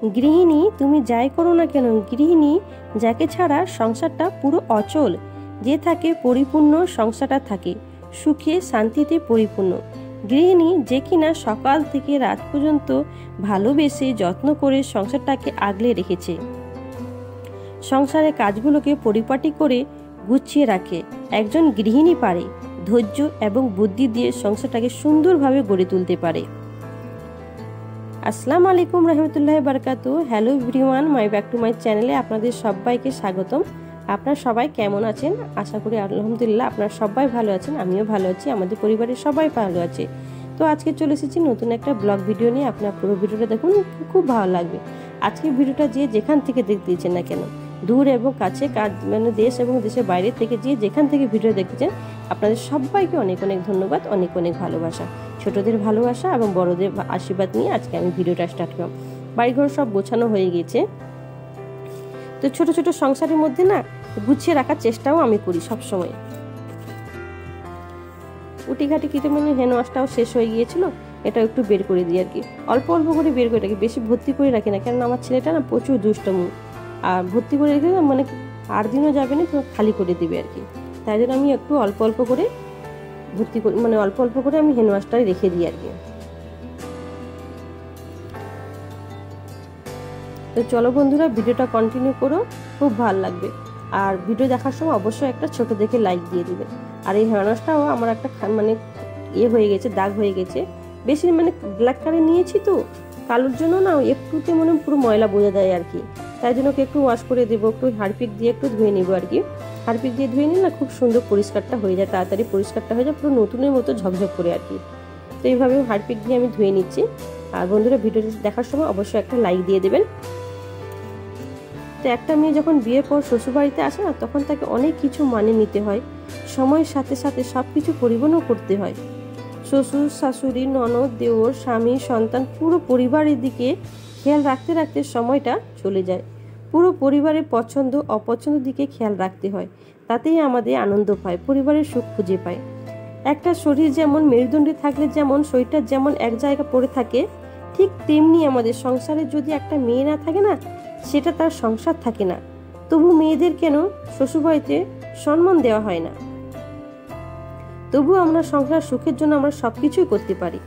গৃহিণী তুমি যাই করো না কেন, গৃহিণী যাকে ছাড়া সংসারটা পুরো অচল, যে থাকে পরিপূর্ণ সংসারটা থাকে সুখে শান্তিতে পরিপূর্ণ। গৃহিণী যে কিনা সকাল থেকে রাত পর্যন্ত ভালোবেসে যত্ন করে সংসারটাকে আগলে রেখেছে, সংসারের কাজগুলোকে পরিপাটি করে গুছিয়ে রাখে। একজন গৃহিণী পারে ধৈর্য এবং বুদ্ধি দিয়ে সংসারটাকে সুন্দরভাবে গড়ে তুলতে পারে। আসসালামু আলাইকুম রহমতুল্লাহি বারাকাতু। Hello everyone, my back to my চ্যানেলে আপনাদের সবাইকে স্বাগতম। আপনারা সবাই কেমন আছেন? আশা করি আলহামদুলিল্লাহ আপনারা সবাই ভালো আছেন, আমিও ভালো আছি, আমাদের পরিবারের সবাই ভালো আছে। তো আজকে চলে এসেছি নতুন একটা ব্লগ ভিডিও নিয়ে। আপনারা পুরো ভিডিওটা দেখুন, খুব ভালো লাগবে। আজকে ভিডিওটা যে যেখান থেকে দেখতেছেন না কেন, দূর এবং কাছে, মানে দেশ এবং দেশের বাইরে থেকে যে যেখান থেকে ভিডিও দেখতেছেন, আপনাদের সবাইকে অনেক অনেক ধন্যবাদ, অনেক অনেক ভালোবাসা। ছোটদের ভালোবাসা এবং বড়দের আশীর্বাদ নিয়ে আজকে আমি ভিডিওটা স্টার্ট করলাম। বাড়িঘর সব গোছানো হয়ে গেছে, তো ছোট ছোট সংসারের মধ্যে না গুছিয়ে রাখার চেষ্টাও আমি করি সব সময়। উটিঘাটি কিতে মানে হ্যান্ড ওয়াশটাও শেষ হয়ে গিয়েছিল, এটা একটু বের করে দিই আর কি, অল্প অল্প করে বের করে রাখি, বেশি ভর্তি করে রাখি না, কেননা আমার ছেলেটা না প্রচুর দুষ্টমু, আর ভর্তি করে রেখে মানে 8 দিনও যাবে না, খালি করে দিবে আর কি। তাই জন্য আমি একটু অল্প অল্প করে ভর্তি করে, মানে অল্প অল্প করে আমি হ্যান্ড ওয়াশটাই রেখে দিই আর কি। তো চলো বন্ধুরা, ভিডিওটা কন্টিনিউ করো, খুব ভালো লাগবে। আর ভিডিও দেখার সময় অবশ্যই একটা ছোট দেখে লাইক দিয়ে দিবে। আর এই হ্যান্ড ওয়াশটাও আমার একটা মানে হয়ে গেছে, দাগ হয়ে গেছে, বেশি মানে ব্ল্যাক কালার নিয়েছি তো, কালোর জন্য না একটুতে মানে পুরো ময়লা বোঝা যায় আর কি। তাই জন্য একটু ওয়াশ করে দেবো, একটু হারপিক দিয়ে একটু ধুয়ে নেবো আর কি। হারপিক দিয়ে ধুয়ে নিলে না খুব সুন্দর পরিষ্কারটা হয়ে যায়, তাড়াতাড়ি পরিষ্কারটা হয়ে যায়, পুরো নতুনের মতো ঝকঝক করে আর কি। তো এইভাবে হারপিক দিয়ে আমি ধুয়ে নিচ্ছি। আর বন্ধুরা, ভিডিওটি দেখার সময় অবশ্যই একটা লাইক দিয়ে দেবেন। তো একটা মেয়ে যখন বিয়ের পর শ্বশুরবাড়িতে আসে না, তখন তাকে অনেক কিছু মানিয়ে নিতে হয়, সময়ের সাথে সাথে সব কিছু পরিবর্তনও করতে হয়। শ্বশুর, শাশুড়ি, ননদ, দেওর, স্বামী, সন্তান, পুরো পরিবারের দিকে খেয়াল রাখতে রাখতে সময়টা চলে যায়। পুরো পরিবারের পছন্দ অপছন্দের দিকে খেয়াল রাখতে হয়, তাতেই আমাদের আনন্দ পায়, পরিবারের সুখ খুঁজে পায়। একটা শরীর যেমন মেরুদণ্ডে থাকলে যেমন শরীরটা যেমন এক জায়গা পড়ে থাকে, ঠিক তেমনি আমাদের সংসারে যদি একটা মেয়ে না থাকে না, সেটা তার সংসার থাকে না। তবু মেয়েদের কেন শ্বশুরবাড়িতে সম্মান দেওয়া হয় না? তবু আমরা সংসার সুখের জন্য আমরা সবকিছুই করতে পারি।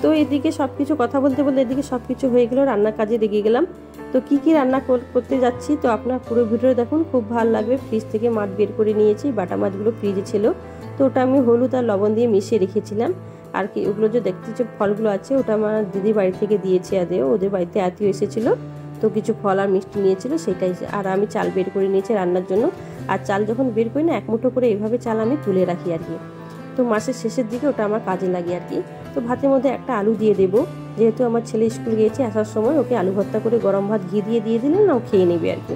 তো এদিকে সবকিছু কথা বলতে বলতে এদিকে সবকিছু হয়ে গেল, রান্নার কাজে লেগে গেলাম। তো কি কি রান্না করতে যাচ্ছি, তো আপনার পুরো ভিডিও দেখুন, খুব ভালো লাগবে। ফ্রিজ থেকে মাছ বের করে নিয়েছি, বাটা মাছগুলো ফ্রিজে ছিল, তো ওটা আমি হলুদ আর লবণ দিয়ে মিশিয়ে রেখেছিলাম। আর কি ওগুলো যে দেখতে যে ফলগুলো আছে, ওটা আমার দিদি বাড়ি থেকে দিয়েছে, ওদের বাড়িতে আত্মীয় এসেছিলো, তো কিছু ফল আর মিষ্টি নিয়েছিল, সেটাই। আর আমি চাল বের করে নিয়েছি রান্নার জন্য। আর চাল যখন বের করি না, এক মুঠো করে এইভাবে চাল আমি তুলে রাখি আর কি। তো মাসের শেষের দিকে ওটা আমার কাজে লাগে আর কি। তো ভাতের মধ্যে একটা আলু দিয়ে দেবো, যেহেতু আমার ছেলে স্কুল গিয়েছে, আসার সময় ওকে আলু ভর্তা করে গরম ভাত ঘি দিয়ে দিলেন না, ও খেয়ে নেবে আর কি।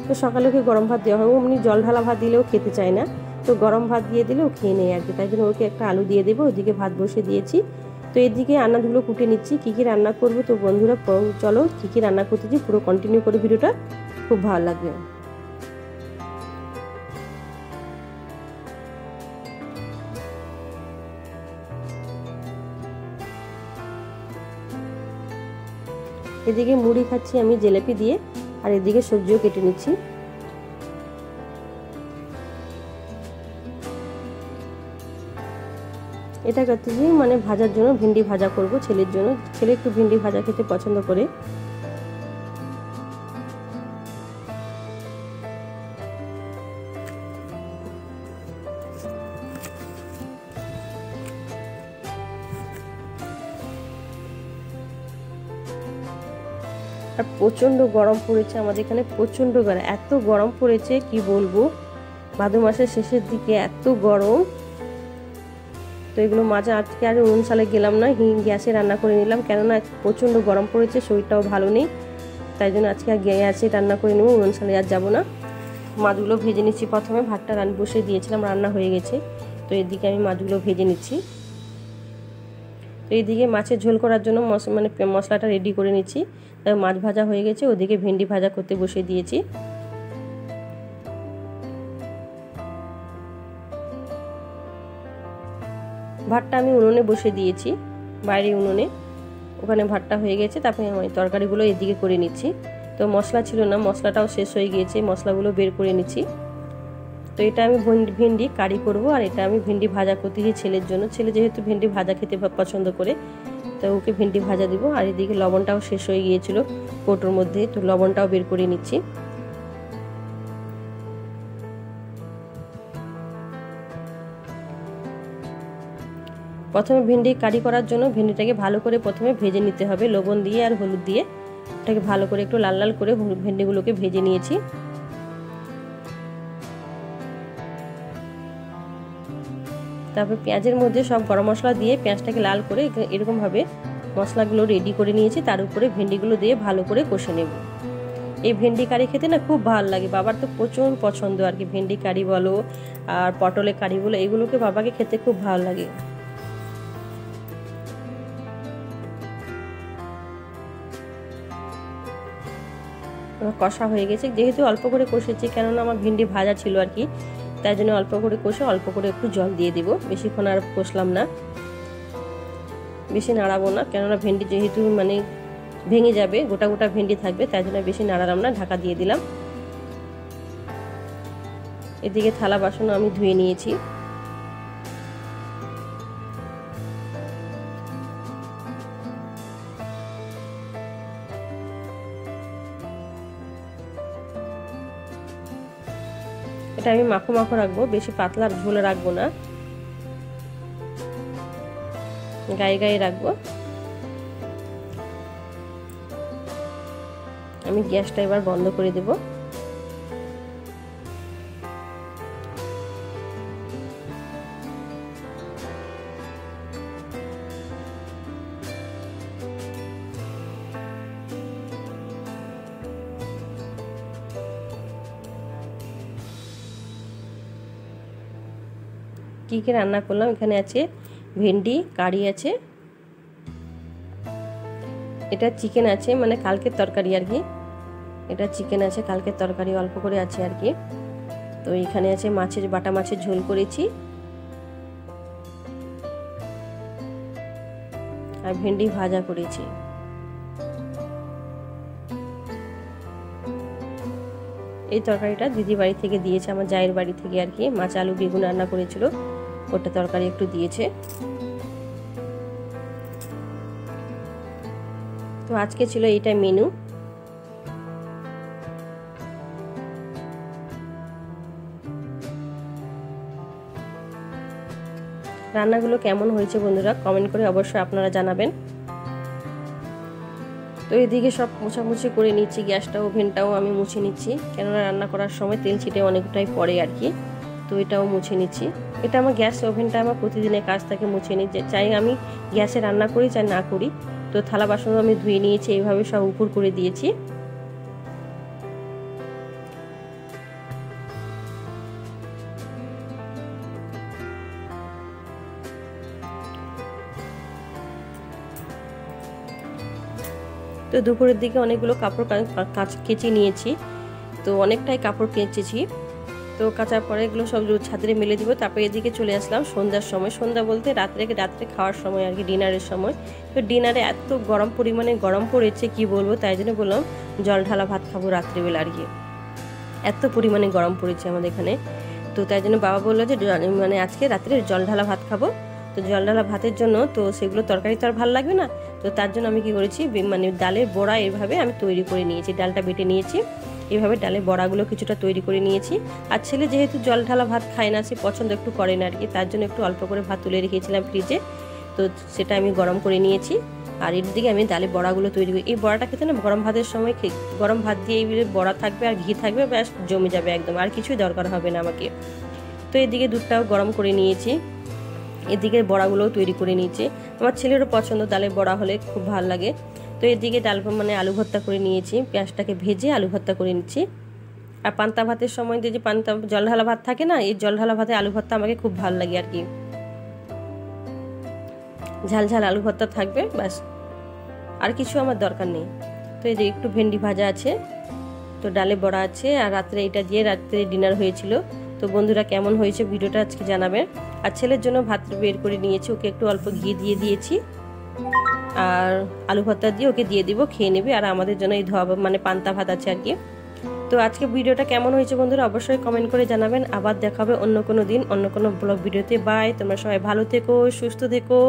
তো সকালে ওকে গরম ভাত দেওয়া হয়, অমনি জল ঢালা ভাত দিলেও খেতে চায় না, তো গরম ভাত দিয়ে দিলে ও খেয়ে নেয় আর কি। তাই জন্য ওকে একটা আলু দিয়ে দেবো। ওদিকে ভাত বসে দিয়েছি। তো এদিকে আনাজগুলো কুটে নিচ্ছি, কী কী রান্না করবো। তো বন্ধুরা চলো কী কী রান্না করতেছি পুরো কন্টিনিউ করে ভিডিওটা, খুব ভালো লাগবে। এদিকে মুড়ি খাচ্ছি আমি জিলেপি দিয়ে, আর এদিকে সবজিও কেটে নিচ্ছি। এটা করতেছি মানে ভাজার জন্য, ভিন্ডি ভাজা করব ছেলের জন্য, ছেলে একটু ভিন্ডি ভাজা খেতে পছন্দ করে। আর প্রচণ্ড গরম পড়েছে আমাদের এখানে, প্রচণ্ড গরম, এত গরম পড়েছে কি বলবো, ভাদ্র মাসের শেষের দিকে এত গরম। তো এগুলো মাঝে আজকে আর উনুন সালে গেলাম না, গ্যাসে রান্না করে নিলাম, কেননা প্রচণ্ড গরম পড়েছে, শরীরটাও ভালো নেই, তাই জন্য আজকে আর গ্যাসে রান্না করে নেবো, উনুন সালে আর যাবো না। মাছগুলো ভেজে নিচ্ছি প্রথমে, ভাতটা বসে দিয়েছিলাম, রান্না হয়ে গেছে। তো এদিকে আমি মাছগুলো ভেজে নিচ্ছি। তো এইদিকে মাছের ঝোল করার জন্য মানে মশলাটা রেডি করে নিচ্ছি। তাই মাছ ভাজা হয়ে গেছে, ওদিকে ভেন্ডি ভাজা করতে বসে দিয়েছি। ভাতটা আমি উনুনে বসে দিয়েছি, বাইরে উনুনে, ওখানে ভাতটা হয়ে গেছে, তারপরে আমি তরকারিগুলো এদিকে করে নিচ্ছি। তো মশলা ছিল না, মশলাটাও শেষ হয়ে গিয়েছে, মশলাগুলো বের করে নিচ্ছি। তো এটা আমি ভেন্ডি কারি করব, আর এটা আমি ভেন্ডি ভাজা করতে দিই ছেলের জন্য। ছেলে যেহেতু ভেন্ডি ভাজা খেতে পছন্দ করে, তো ওকে ভেন্ডি ভাজা দিব। আর এদিকে লবণটাও শেষ হয়ে গিয়েছিল কৌটোর মধ্যে, তো লবণটাও বের করে নিচ্ছি। প্রথমে ভেন্ডি কারি করার জন্য ভেন্ডিটাকে ভালো করে প্রথমে ভেজে নিতে হবে লবণ দিয়ে আর হলুদ দিয়ে। এটাকে ভালো করে একটু লাল লাল করে ভেন্ডিগুলোকে ভেজে নিয়েছি। তারপর পেঁয়াজের মধ্যে সব গরম মশলা দিয়ে পেঁয়াজটাকে লাল করে এরকমভাবে মশলাগুলো রেডি করে নিয়েছি। তার উপরে ভেন্ডিগুলো দিয়ে ভালো করে কষে নেব। এই ভেন্ডি কারি খেতে না খুব ভালো লাগে, বাবার তো প্রচুর পছন্দ আর কি। ভেন্ডি কারি বলো আর পটলের কারি বলো, এগুলোকে বাবাকে খেতে খুব ভালো লাগে। কষা হয়ে গেছে, যেহেতু অল্প করে কষেছি, কেননা আমার ভেন্ডি ভাজা ছিল আর কি, তাই জন্য অল্প করে কষে অল্প করে একটু জল দিয়ে দিব। বেশিক্ষণ আর কষলাম না, বেশি নাড়াবো না, কেননা ভেন্ডি যেহেতু মানে ভেঙে যাবে, গোটা গোটা ভেন্ডি থাকবে, তাই জন্য বেশি নাড়ালাম না, ঢাকা দিয়ে দিলাম। এদিকে থালা বাসনও আমি ধুয়ে নিয়েছি। এটা আমি মাখো মাখো রাখবো, বেশি পাতলা ঝোলে রাখবো না, গায়ে গায়ে রাখবো। আমি গ্যাসটা এবার বন্ধ করে দেব। কি কি রান্না করলাম, এখানে আছে ভেন্ডি কারি আছে, এটা চিকেন আছে, মানে কালকের তরকারি আর কি, এটা চিকেন আছে কালকের তরকারি অল্প করে আছে আর কি। তো এখানে আছে মাছের বাটা মাছের ঝোল করেছি, আর ভেন্ডি ভাজা করেছি। এই তরকারিটা দিদি বাড়ি থেকে দিয়েছে, আমার জায়ের বাড়ি থেকে আর কি, মাছ আলু বেগুন রান্না করেছিল, ওটা তরকারি একটু দিয়েছে। তো আজকে ছিল এইটা মেনু। রান্নাগুলো কেমন হয়েছে বন্ধুরা কমেন্ট করে অবশ্যই আপনারা জানাবেন। তো এদিকে সব মোছামুছি করে নিচ্ছি, গ্যাসটা ওভেনটাও আমি মুছে নিচ্ছি, কেননা রান্না করার সময় তেল ছিটে অনেকটাই পড়ে আর কি, তো এটাও মুছে নিচ্ছি। এটা আমার গ্যাস ওভেনটা আমার প্রতিদিনের কাজ থাকে মুছে নিচ্ছি, চাই আমি গ্যাসে রান্না করি চাই না করি। তো থালা বাসনও আমি ধুয়ে নিয়েছি, এইভাবে সব উপর করে দিয়েছি। তো দুপুরের দিকে অনেকগুলো কাপড় কেচে নিয়েছি, তো অনেকটাই কাপড় কেচেছি। তো কাচার পরে এগুলো সব ছাদে মেলে দিব। তারপরে এদিকে চলে আসলাম সন্ধ্যার সময়, সন্ধ্যা বলতে রাত্রে খাওয়ার সময় আর কি, ডিনারের সময়। তো ডিনারে এত গরম পরিমাণে গরম পড়েছে কি বলবো, তাই জন্য বললাম জল ঢালা ভাত খাবো রাত্রিবেলা আর কি, এত পরিমাণে গরম পড়েছে আমাদের এখানে। তো তাই জন্য বাবা বললো যে মানে আজকে রাত্রে জল ঢালা ভাত খাবো। তো জল ঢালা ভাতের জন্য তো সেগুলো তরকারি তো আর ভালো লাগবে না, তো তার জন্য আমি কি করেছি, মানে ডালের বড়া এইভাবে আমি তৈরি করে নিয়েছি, ডালটা বেটে নিয়েছি, এইভাবে ডালের বড়াগুলো কিছুটা তৈরি করে নিয়েছি। আর ছেলে যেহেতু জল ঢালা ভাত খায় না, সে পছন্দ একটু করে না আর কি, তার জন্য একটু অল্প করে ভাত তুলে রেখেছিলাম ফ্রিজে, তো সেটা আমি গরম করে নিয়েছি। আর এর দিকে আমি ডালের বড়াগুলো তৈরি করি। এই বড়াটা খেতে না গরম ভাতের সময় গরম ভাত দিয়ে এই বড়া থাকবে আর ঘি থাকবে, ব্যাস জমে যাবে একদম, আর কিছুই দরকার হবে না আমাকে। তো এদিকে দুধটাও গরম করে নিয়েছি, এদিকে বড়াগুলোও তৈরি করে নিয়েছি। আমার ছেলেরও পছন্দ ডালের বড়া হলে, খুব ভালো লাগে। তো এদিকে মানে আলু ভর্তা করে নিয়েছি, পেঁয়াজটাকে ভেজে আলু ভর্তা করে নিচ্ছি। আর পান্তা ভাতের সময় যে পান্তা জল ঢালা ভাত থাকে না, এই জল ঢালা ভাতে আলু ভর্তা আমাকে খুব ভালো লাগে আর কি, ঝাল ঝাল আলু ভর্তা থাকবে, ব্যাস আর কিছু আমার দরকার নেই। তো এই যে একটু ভেন্ডি ভাজা আছে, তো ডালে বড়া আছে, আর রাত্রে এটা দিয়ে রাত্রে ডিনার হয়েছিল। তো বন্ধুরা কেমন হয়েছে ভিডিওটা আজকে জানাবেন। আর ছেলের জন্য ভাত বের করে নিয়েছি, ওকে একটু অল্প ঘি দিয়ে দিয়েছি, আর আর আলু ভর্তা দিয়ে ওকে দিয়ে দিব, খেয়ে নেবে। আর আমাদের জন্য এই ধোয়া মানে পান্তা ভাত আছে আর কি। তো আজকে ভিডিওটা কেমন হয়েছে বন্ধুরা অবশ্যই কমেন্ট করে জানাবেন। আবার দেখা হবে অন্য কোনো দিন অন্য কোনো ব্লগ ভিডিওতে। বাই, তোমরা সবাই ভালো থেকো, সুস্থ থেকো।